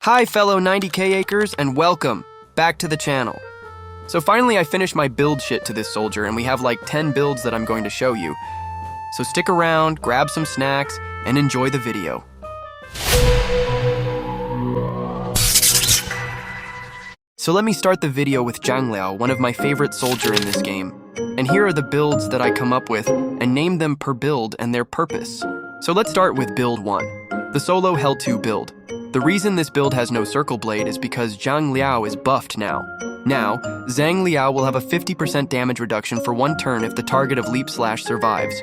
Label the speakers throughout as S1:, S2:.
S1: Hi fellow 90k acres and welcome back to the channel. So finally I finished my build shit to this soldier and we have like 10 builds that I'm going to show you. So stick around, grab some snacks, and enjoy the video. So let me start the video with Jangla, one of my favorite soldier in this game. And here are the builds that I come up with and name them per build and their purpose. So let's start with build 1, the solo Hell 2 build. The reason this build has no circle blade is because Zhang Liao is buffed now. Now, Zhang Liao will have a 50% damage reduction for one turn if the target of Leap Slash survives.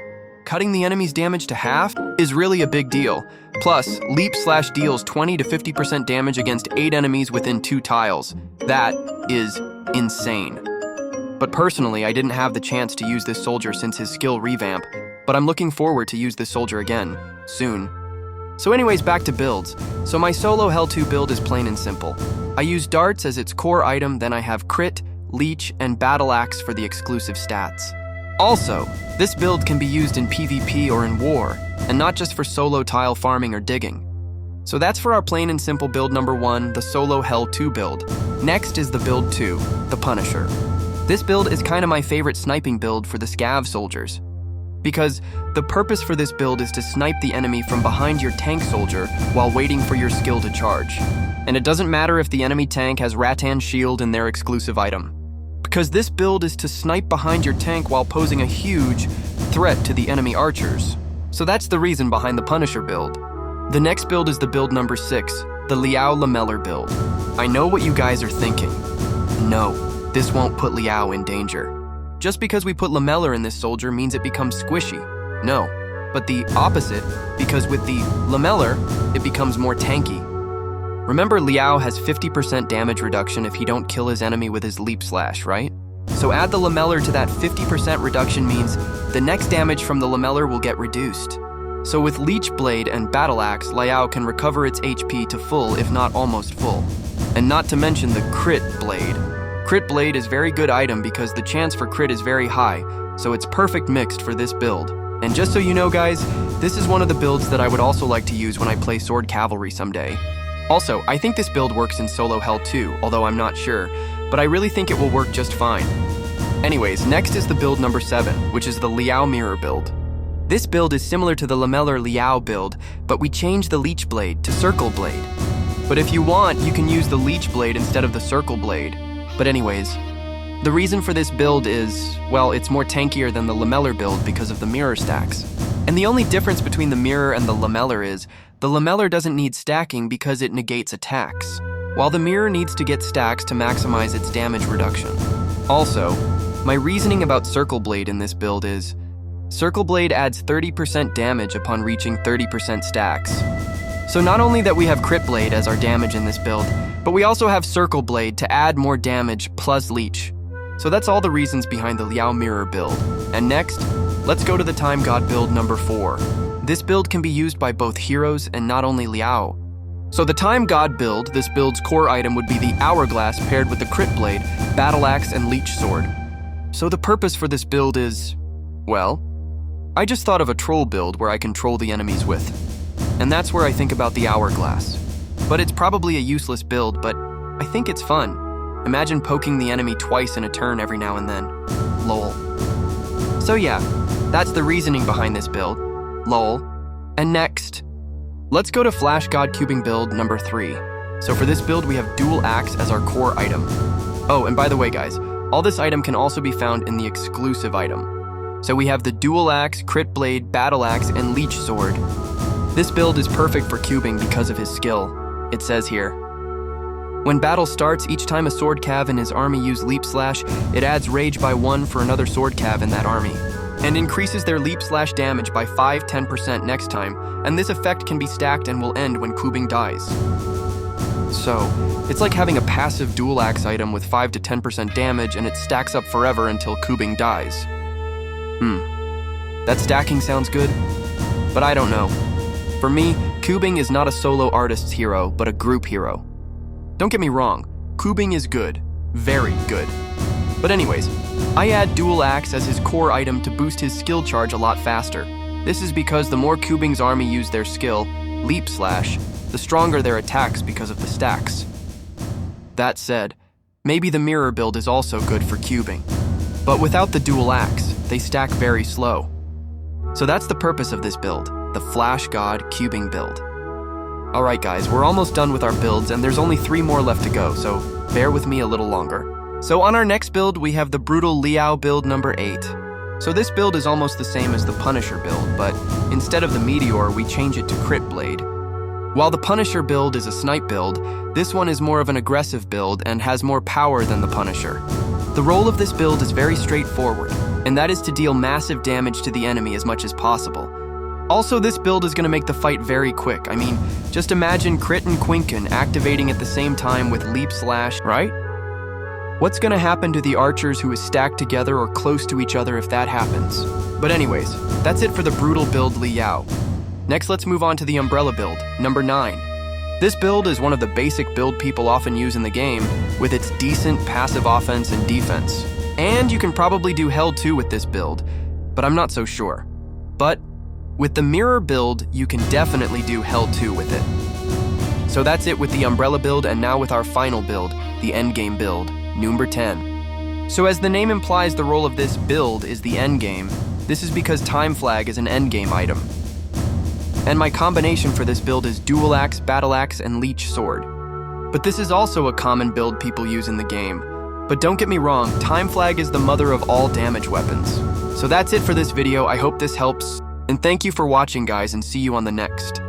S1: Cutting the enemy's damage to half is really a big deal. Plus, Leap Slash deals 20 to 50% damage against 8 enemies within 2 tiles. That is insane. But personally, I didn't have the chance to use this soldier since his skill revamp, but I'm looking forward to use this soldier again, soon. So anyways, back to builds. So my solo Hell 2 build is plain and simple. I use darts as its core item, then I have crit, leech, and battle axe for the exclusive stats. Also, this build can be used in PvP or in war, and not just for solo tile farming or digging. So that's for our plain and simple build number 1, the solo Hell 2 build. Next is the build 2, the Punisher. This build is kind of my favorite sniping build for the scav soldiers, because the purpose for this build is to snipe the enemy from behind your tank soldier while waiting for your skill to charge. And it doesn't matter if the enemy tank has Rattan Shield in their exclusive item, because this build is to snipe behind your tank while posing a huge threat to the enemy archers. So that's the reason behind the Punisher build. The next build is the build number 6, the Liao Mirror build. I know what you guys are thinking. No, this won't put Liao in danger. Just because we put lamellar in this soldier means it becomes squishy. No, but the opposite, because with the lamellar, it becomes more tanky. Remember, Liao has 50% damage reduction if he don't kill his enemy with his leap slash, right? So add the lamellar to that 50% reduction means the next damage from the lamellar will get reduced. So with Leech Blade and Battle Axe, Liao can recover its HP to full, if not almost full. And not to mention the Crit Blade. Crit Blade is very good item because the chance for crit is very high, so it's perfect mixed for this build. And just so you know guys, this is one of the builds that I would also like to use when I play Sword Cavalry someday. Also, I think this build works in solo Hell 2, although I'm not sure, but I really think it will work just fine. Anyways, next is the build number 7, which is the Liao Mirror build. This build is similar to the lamellar Liao build, but we changed the Leech Blade to Circle Blade. But if you want, you can use the Leech Blade instead of the Circle Blade. But anyways, the reason for this build is, well, it's more tankier than the lamellar build because of the mirror stacks. And the only difference between the mirror and the lamellar is, the lamellar doesn't need stacking because it negates attacks, while the mirror needs to get stacks to maximize its damage reduction. Also, my reasoning about Circle Blade in this build is, Circle Blade adds 30% damage upon reaching 30% stacks. So not only that we have Crit Blade as our damage in this build, but we also have Circle Blade to add more damage plus Leech. So that's all the reasons behind the Liao Mirror build. And next, let's go to the Time God build number 4. This build can be used by both heroes and not only Liao. So the Time God build, this build's core item would be the Hourglass paired with the Crit Blade, Battle Axe, and Leech Sword. So the purpose for this build is, well, I just thought of a troll build where I can troll the enemies with. And that's where I think about the Hourglass. But it's probably a useless build, but I think it's fun. Imagine poking the enemy twice in a turn every now and then. Lol. So yeah, that's the reasoning behind this build. Lol. And next, let's go to Flash God cubing build number 3. So for this build, we have Dual Axe as our core item. Oh, and by the way guys, all this item can also be found in the exclusive item. So we have the Dual Axe, Crit Blade, Battle Axe, and Leech Sword. This build is perfect for cubing because of his skill. It says here, when battle starts, each time a sword cav in his army use Leap Slash, it adds rage by 1 for another sword cav in that army, and increases their Leap Slash damage by 5-10% next time, and this effect can be stacked and will end when cubing dies. So, it's like having a passive Dual Axe item with 5-10% damage and it stacks up forever until cubing dies. That stacking sounds good, but I don't know. For me, cubing is not a solo artist's hero, but a group hero. Don't get me wrong, cubing is good, very good. But anyways, I add Dual Axe as his core item to boost his skill charge a lot faster. This is because the more Cubing's army use their skill, leap slash, the stronger their attacks because of the stacks. That said, maybe the mirror build is also good for cubing. But without the dual axe, they stack very slow. So that's the purpose of this build, the Flash God cubing build. Alright guys, we're almost done with our builds and there's only 3 more left to go, so bear with me a little longer. So on our next build, we have the brutal Liao build number 8. So this build is almost the same as the Punisher build, but instead of the Meteor, we change it to Crit Blade. While the Punisher build is a snipe build, this one is more of an aggressive build and has more power than the Punisher. The role of this build is very straightforward, and that is to deal massive damage to the enemy as much as possible. Also, this build is going to make the fight very quick. I mean, just imagine Crit and Quinken activating at the same time with Leap Slash, right? What's going to happen to the archers who is stacked together or close to each other if that happens? But anyways, that's it for the brutal build Liao. Next, let's move on to the umbrella build, number 9. This build is one of the basic build people often use in the game, with its decent passive offense and defense. And you can probably do held too with this build, but I'm not so sure. But with the mirror build, you can definitely do held too with it. So that's it with the umbrella build, and now with our final build, the endgame build, number 10. So as the name implies, the role of this build is the endgame. This is because Time Flag is an endgame item. And my combination for this build is Dual Axe, Battle Axe, and Leech Sword. But this is also a common build people use in the game. But don't get me wrong, Time Flag is the mother of all damage weapons. So that's it for this video. I hope this helps. And thank you for watching, guys, and see you on the next.